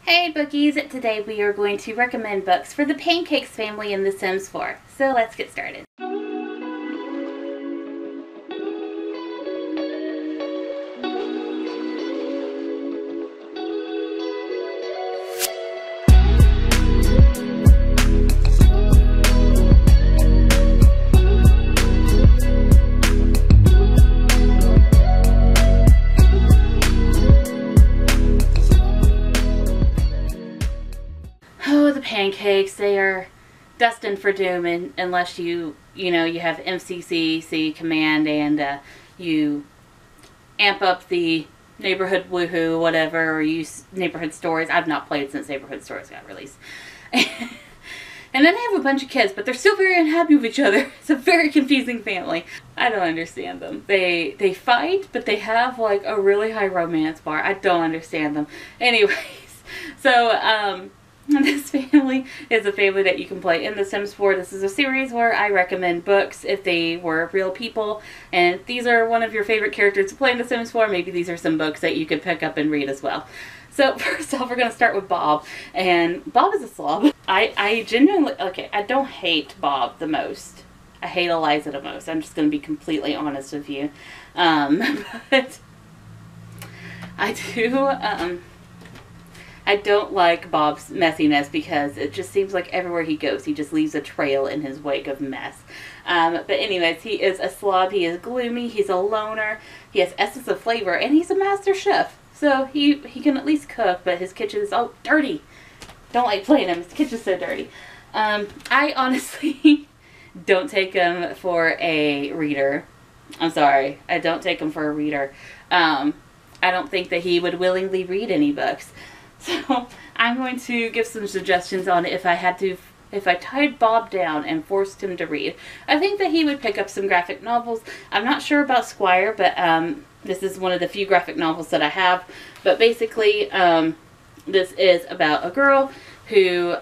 Hey Bookies! Today we are going to recommend books for the Pancakes family in The Sims 4. So let's get started. Oh, the Pancakes, they are destined for doom unless you have MCC command and you amp up the neighborhood woohoo, whatever, or use neighborhood stories. I've not played since neighborhood stories got released. And then they have a bunch of kids, but they're still very unhappy with each other. It's a very confusing family. I don't understand them. They fight, but they have like a really high romance bar. I don't understand them. Anyways, so this family is a family that you can play in The Sims 4. This is a series where I recommend books if they were real people. And if these are one of your favorite characters to play in The Sims 4, maybe these are some books that you could pick up and read as well. So first off, we're going to start with Bob. And Bob is a slob. I genuinely, okay, I don't hate Bob the most. I hate Eliza the most. I'm just going to be completely honest with you. But I do, I don't like Bob's messiness because it just seems like everywhere he goes, he just leaves a trail in his wake of mess. But anyways, he is a slob. He is gloomy. He's a loner. He has essence of flavor, and he's a master chef. So he can at least cook, but his kitchen is all dirty. Don't like playing him. His kitchen's so dirty. I honestly don't take him for a reader. I'm sorry. I don't take him for a reader. I don't think that he would willingly read any books. So I'm going to give some suggestions on if I tied Bob down and forced him to read. I think that he would pick up some graphic novels. I'm not sure about Squire, but this is one of the few graphic novels that I have. But basically, this is about a girl who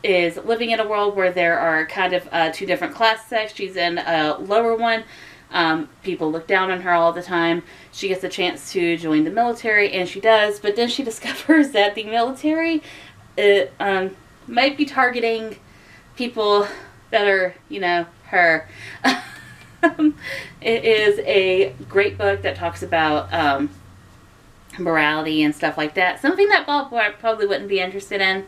is living in a world where there are kind of two different class sects. She's in a lower one. People look down on her all the time. She gets a chance to join the military, and she does, but then she discovers that the military might be targeting people that are, her. It is a great book that talks about morality and stuff like that. Something that Bob probably wouldn't be interested in.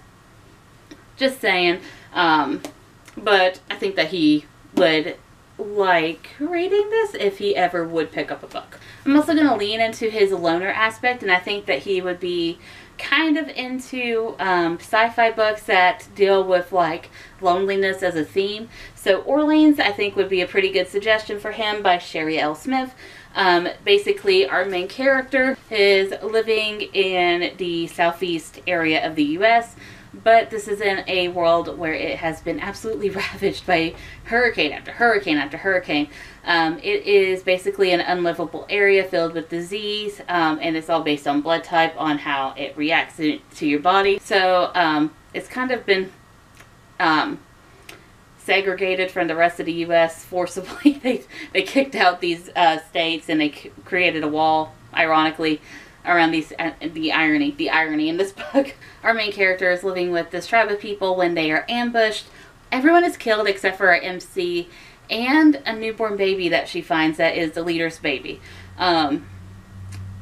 Just saying. But I think that he would like reading this if he ever would pick up a book. I'm also going to lean into his loner aspect, and I think that he would be kind of into sci-fi books that deal with like loneliness as a theme. So Orleans, I think, would be a pretty good suggestion for him by Sherri L. Smith. Basically, our main character is living in the southeast area of the U.S., but this is in a world where it has been absolutely ravaged by hurricane after hurricane after hurricane. It is basically an unlivable area filled with disease, and it's all based on blood type, on how it reacts to your body. So it's kind of been segregated from the rest of the U.S. forcibly. They kicked out these states, and they created a wall, ironically, around these, the irony in this book. Our main character is living with this tribe of people when they are ambushed. Everyone is killed except for our MC and a newborn baby that she finds that is the leader's baby. And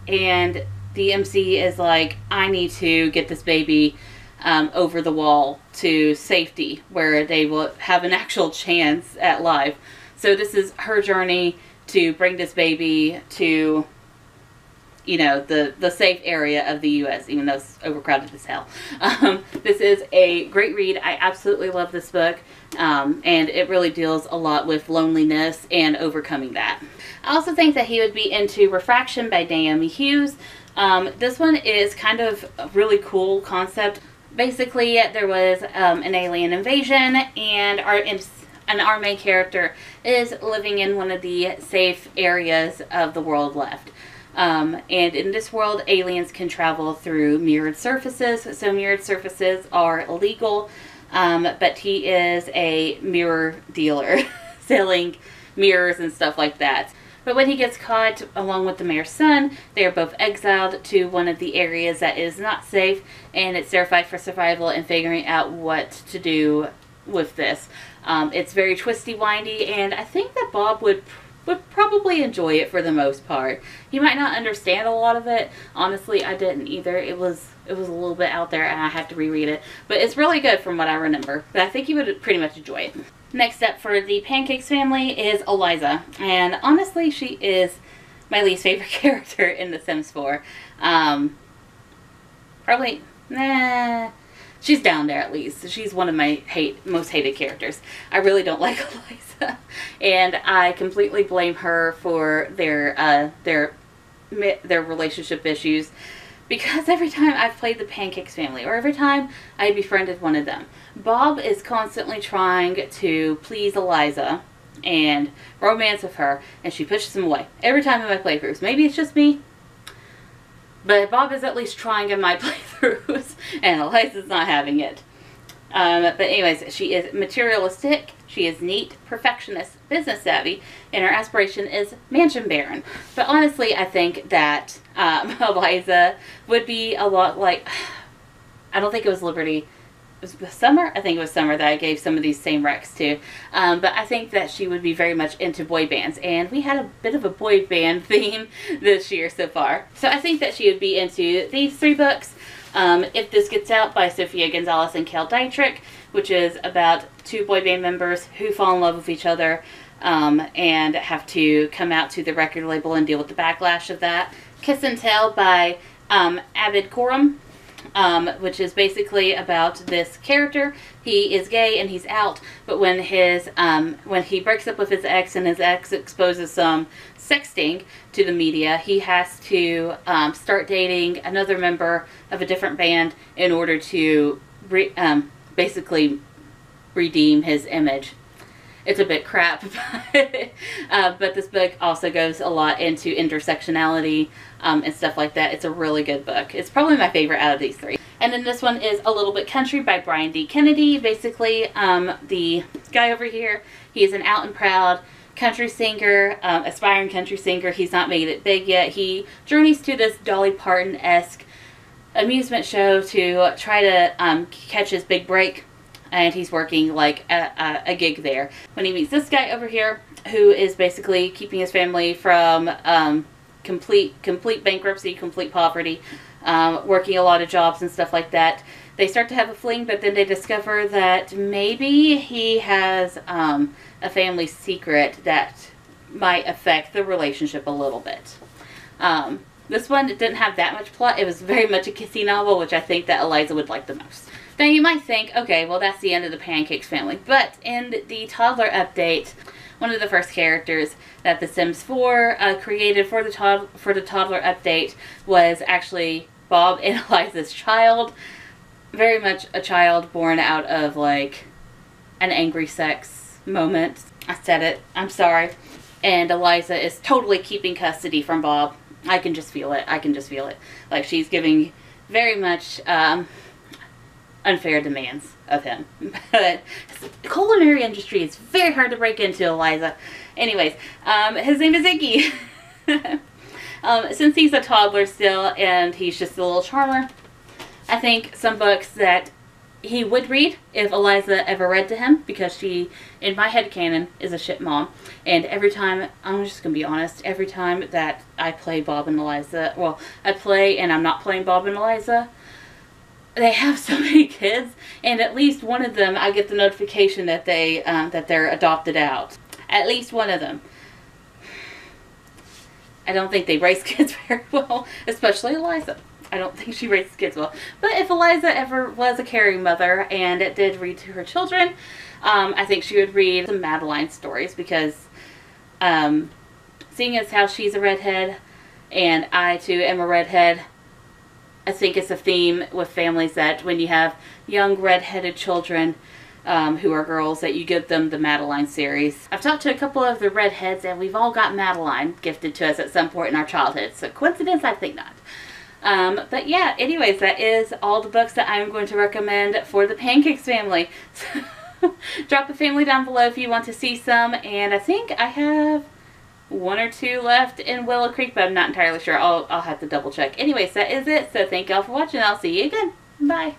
the MC is like, I need to get this baby over the wall to safety where they will have an actual chance at life. So this is her journey to bring this baby to, the safe area of the U.S., even though it's overcrowded as hell. This is a great read. I absolutely love this book, and it really deals a lot with loneliness and overcoming that. I also think that he would be into Refraction by Naomi Hughes. This one is kind of a really cool concept. Basically, there was an alien invasion, and our main character is living in one of the safe areas of the world left. And in this world, aliens can travel through mirrored surfaces. So mirrored surfaces are illegal, but he is a mirror dealer selling mirrors and stuff like that. But when he gets caught, along with the mayor's son, they are both exiled to one of the areas that is not safe, and it's their fight for survival and figuring out what to do with this. It's very twisty, windy, and I think that Bob would probably enjoy it for the most part. He might not understand a lot of it. Honestly, I didn't either. It was a little bit out there, and I have to reread it. But it's really good from what I remember. But I think he would pretty much enjoy it. Next up for the Pancakes family is Eliza. And honestly, she is my least favorite character in The Sims 4. Probably, nah. She's down there at least. She's one of my most hated characters. I really don't like Eliza. And I completely blame her for their relationship issues. Because every time I've played the Pancakes family, or every time I befriended one of them, Bob is constantly trying to please Eliza and romance with her, and she pushes him away. Every time in my playthroughs. Maybe it's just me, but Bob is at least trying in my playthroughs, and Eliza's not having it. But anyways, she is materialistic, she is neat, perfectionist, business savvy, and her aspiration is mansion baron. But honestly, I think that Eliza would be a lot like, I don't think it was Liberty, it was Summer? I think it was Summer that I gave some of these same recs to. But I think that she would be very much into boy bands. And we had a bit of a boy band theme this year so far. So I think that she would be into these 3 books. If This Gets Out by Sofie Gonzales and Cale Dietrich, which is about 2 boy band members who fall in love with each other and have to come out to the record label and deal with the backlash of that. Kiss and Tell by Abid Khorram. Which is basically about this character. He is gay and he's out, but when he breaks up with his ex and his ex exposes some sexting to the media, he has to start dating another member of a different band in order to basically redeem his image. It's a bit crap, but this book also goes a lot into intersectionality and stuff like that. It's a really good book. It's probably my favorite out of these 3. And then this one is A Little Bit Country by Brian D. Kennedy. Basically, the guy over here, he is an out and proud country singer, aspiring country singer. He's not made it big yet. He journeys to this Dolly Parton-esque amusement show to try to catch his big break. And he's working like a gig there. When he meets this guy over here, who is basically keeping his family from complete bankruptcy, complete poverty, working a lot of jobs and stuff like that. They start to have a fling, but then they discover that maybe he has a family secret that might affect the relationship a little bit. This one didn't have that much plot. It was very much a kissy novel, which I think that Eliza would like the most. Now you might think, okay, well that's the end of the Pancakes family. But in the toddler update, one of the first characters that The Sims 4 created for the toddler update was actually Bob and Eliza's child. Very much a child born out of like an angry sex moment. I said it. I'm sorry. And Eliza is totally keeping custody from Bob. I can just feel it. I can just feel it. Like she's giving very much unfair demands of him. But the culinary industry is very hard to break into, Eliza. Anyways, his name is Iggy. Since he's a toddler still and he's just a little charmer, I think some books that he would read if Eliza ever read to him, because she, in my headcanon, is a shit mom. And every time, I'm just going to be honest, every time that I play Bob and Eliza, well, I play and I'm not playing Bob and Eliza, they have so many kids, and at least one of them, I get the notification that they're adopted out. At least one of them. I don't think they raise kids very well, especially Eliza. I don't think she raises kids well. But if Eliza ever was a caring mother and it did read to her children, I think she would read some Madeline stories, because seeing as how she's a redhead and I too am a redhead, I think it's a theme with families that when you have young redheaded children who are girls, that you give them the Madeline series. I've talked to a couple of the redheads and we've all got Madeline gifted to us at some point in our childhood. So coincidence? I think not. But yeah, anyways, that is all the books that I'm going to recommend for the Pancakes family. Drop a family down below if you want to see some. And I think I have one or two left in Willow Creek, but I'm not entirely sure. I'll have to double check. Anyways, that is it. So thank y'all for watching. I'll see you again. Bye.